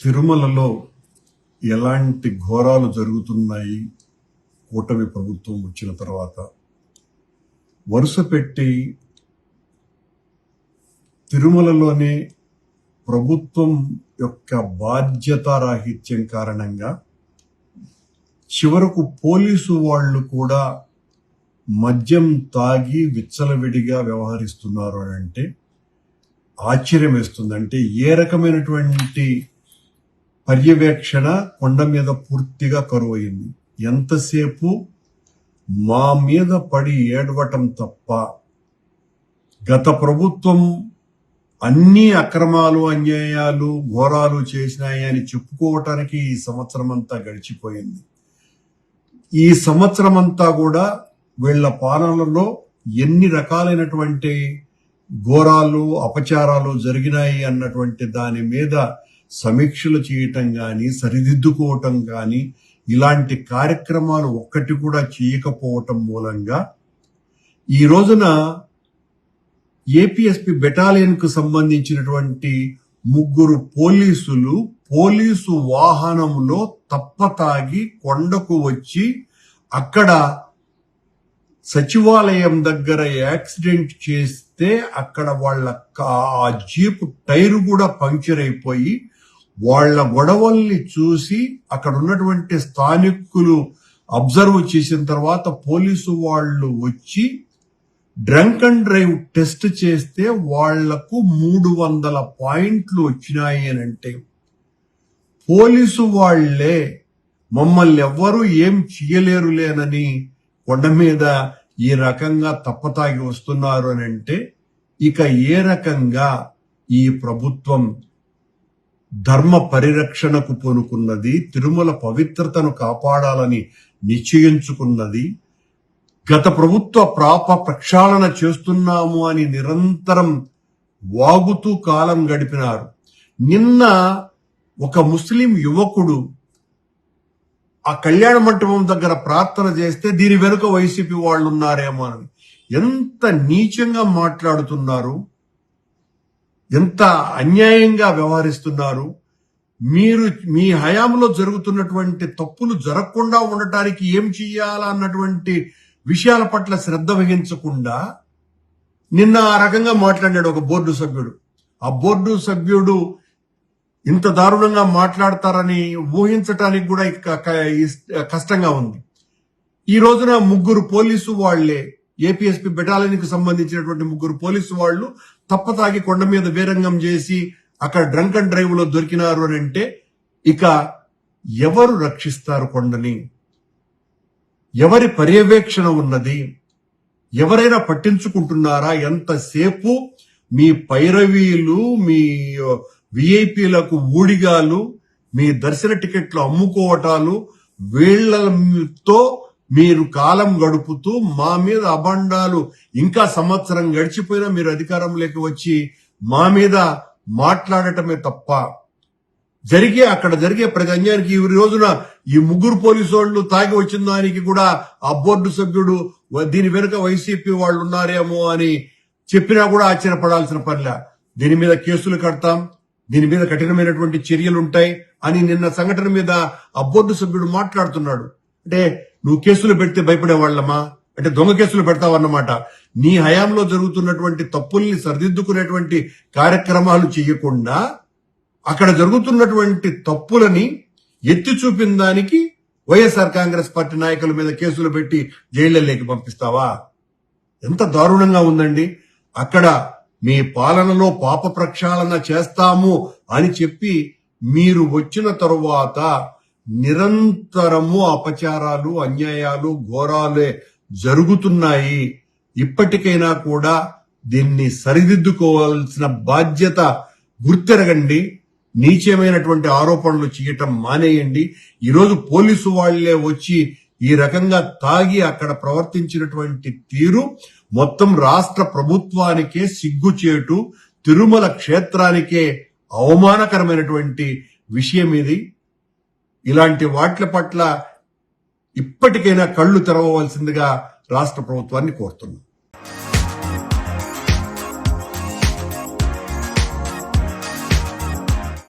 తిరుమలలో ఎలాంటి ఘోరాలు జరుగుతున్నాయి కూటమి ప్రభుత్వం వచ్చిన తర్వాత వరుస పెట్టి తిరుమలలోనే ప్రభుత్వం యొక్క బాధ్యతారాహిత్యం కారణంగా చివరకు పోలీసు వాళ్ళు కూడా మద్యం తాగి విచ్చలవిడిగా వ్యవహరిస్తున్నారు అని అంటే ఆశ్చర్యం వేస్తుంది. అంటే ఏ రకమైనటువంటి పర్యవేక్షణ కొండ మీద పూర్తిగా కరువయింది. ఎంతసేపు మా మీద పడి ఏడవటం తప్ప గత ప్రభుత్వం అన్ని అక్రమాలు అన్యాయాలు ఘోరాలు చేసినాయి అని చెప్పుకోవటానికి ఈ సంవత్సరం అంతా గడిచిపోయింది. ఈ సంవత్సరం అంతా కూడా వీళ్ల పాలనలో ఎన్ని రకాలైనటువంటి ఘోరాలు అపచారాలు జరిగినాయి అన్నటువంటి దాని మీద సమీక్షలు చేయటం కానీ సరిదిద్దుకోవటం కానీ ఇలాంటి కార్యక్రమాలు ఒక్కటి కూడా చేయకపోవటం మూలంగా ఈ రోజున ఏపీఎస్పీ బెటాలియన్ కు సంబంధించినటువంటి 3 పోలీసు వాహనంలో తప్పతాగి కొండకు వచ్చి అక్కడ సచివాలయం దగ్గర యాక్సిడెంట్ చేస్తే అక్కడ వాళ్ళ ఆ జీప్ టైరు కూడా పంక్చర్ అయిపోయి వాళ్ళ గొడవల్ని చూసి అక్కడ ఉన్నటువంటి స్థానికులు అబ్జర్వ్ చేసిన తర్వాత పోలీసు వాళ్ళు వచ్చి డ్రంక్ అండ్ డ్రైవ్ టెస్ట్ చేస్తే వాళ్లకు 300 పాయింట్లు వచ్చినాయి అని అంటే పోలీసు వాళ్లే మమ్మల్ని ఎవ్వరూ ఏం చేయలేరులేనని కొండ మీద ఈ రకంగా తప్పతాగి వస్తున్నారు అని అంటే ఇక ఏ రకంగా ఈ ప్రభుత్వం ధర్మ పరిరక్షణకు పూనుకున్నది, తిరుమల పవిత్రతను కాపాడాలని నిశ్చయించుకున్నది, గత ప్రభుత్వ ప్రక్షాళన చేస్తున్నాము అని నిరంతరం వాగుతూ కాలం గడిపినారు. నిన్న ఒక ముస్లిం యువకుడు ఆ కళ్యాణ మంటపం దగ్గర ప్రార్థన చేస్తే దీని వెనుక వైసీపీ వాళ్ళు ఉన్నారేమో అని ఎంత నీచంగా మాట్లాడుతున్నారు, ఎంత అన్యాయంగా వ్యవహరిస్తున్నారు. మీరు మీ హయాంలో జరుగుతున్నటువంటి తప్పులు జరగకుండా ఉండటానికి ఏం చెయ్యాలా అన్నటువంటి విషయాల పట్ల శ్రద్ధ వహించకుండా నిన్న ఆ రకంగా మాట్లాడాడు ఒక బోర్డు సభ్యుడు. ఆ బోర్డు సభ్యుడు ఇంత దారుణంగా మాట్లాడతారని ఊహించటానికి కూడా కష్టంగా ఉంది. ఈ రోజున 3 పోలీసు వాళ్లే ఏపీఎస్పీ బెటాలియన్ కు సంబంధించినటువంటి 3 పోలీసు వాళ్ళు తప్పతాగి కొండ మీద వీరంగం చేసి అక్కడ డ్రంక్ అండ్ డ్రైవ్ లో దొరికినారు అని అంటే ఇక ఎవరు రక్షిస్తారు కొండని? ఎవరి పర్యవేక్షణ ఉన్నది? ఎవరైనా పట్టించుకుంటున్నారా? ఎంతసేపు మీ పైరవీలు, మీ విఐపీలకు ఊడిగాలు, మీ దర్శన టికెట్లు అమ్ముకోవటాలు, వీళ్లతో మీరు కాలం గడుపుతూ మా మీద అబండాలు ఇంకా సంవత్సరం గడిచిపోయినా మీరు అధికారంలోకి వచ్చి మా మీద మాట్లాడటమే తప్ప అక్కడ జరిగే ప్రతి అన్యాయానికి ఈ రోజున ఈ 3 పోలీసు వాళ్ళు తాగి వచ్చిన దానికి కూడా ఆ బోర్డు సభ్యుడు దీని వెనుక వైసీపీ వాళ్ళు ఉన్నారేమో అని చెప్పినా కూడా ఆశ్చర్యపడాల్సిన పనిలే. దీని మీద కేసులు కడతాం, దీని మీద కఠినమైనటువంటి చర్యలుంటాయి అని నిన్న సంఘటన మీద ఆ బోర్డు సభ్యుడు మాట్లాడుతున్నాడు. అంటే నువ్వు కేసులు పెడితే భయపడే వాళ్ళమా? అంటే దొంగ కేసులు పెడతావన్నమాట. నీ హయాంలో జరుగుతున్నటువంటి తప్పుల్ని సరిదిద్దుకునేటువంటి కార్యక్రమాలు చేయకుండా అక్కడ జరుగుతున్నటువంటి తప్పులని ఎత్తి చూపిన దానికి వైఎస్ఆర్ కాంగ్రెస్ పార్టీ నాయకుల మీద కేసులు పెట్టి జైళ్లలోకి పంపిస్తావా? ఎంత దారుణంగా ఉందండి. అక్కడ మీ పాలనలో పాప ప్రక్షాళన చేస్తాము అని చెప్పి మీరు వచ్చిన తరువాత నిరంతరము అపచారాలు, అన్యాయాలు, ఘోరాలే జరుగుతున్నాయి. ఇప్పటికైనా కూడా దీన్ని సరిదిద్దుకోవాల్సిన బాధ్యత గుర్తెరగండి. నీచమైనటువంటి ఆరోపణలు చేయటం మానేయండి. ఈరోజు పోలీసు వాళ్లే వచ్చి ఈ రకంగా తాగి అక్కడ ప్రవర్తించినటువంటి తీరు మొత్తం రాష్ట్ర ప్రభుత్వానికే సిగ్గుచేటు, తిరుమల క్షేత్రానికే అవమానకరమైనటువంటి విషయం ఇది. ఇలాంటి వాట్ల పట్ల ఇప్పటికైనా కళ్ళు తెరవవలసిందిగా రాష్ట్ర ప్రభుత్వాన్ని కోరుతున్నాం.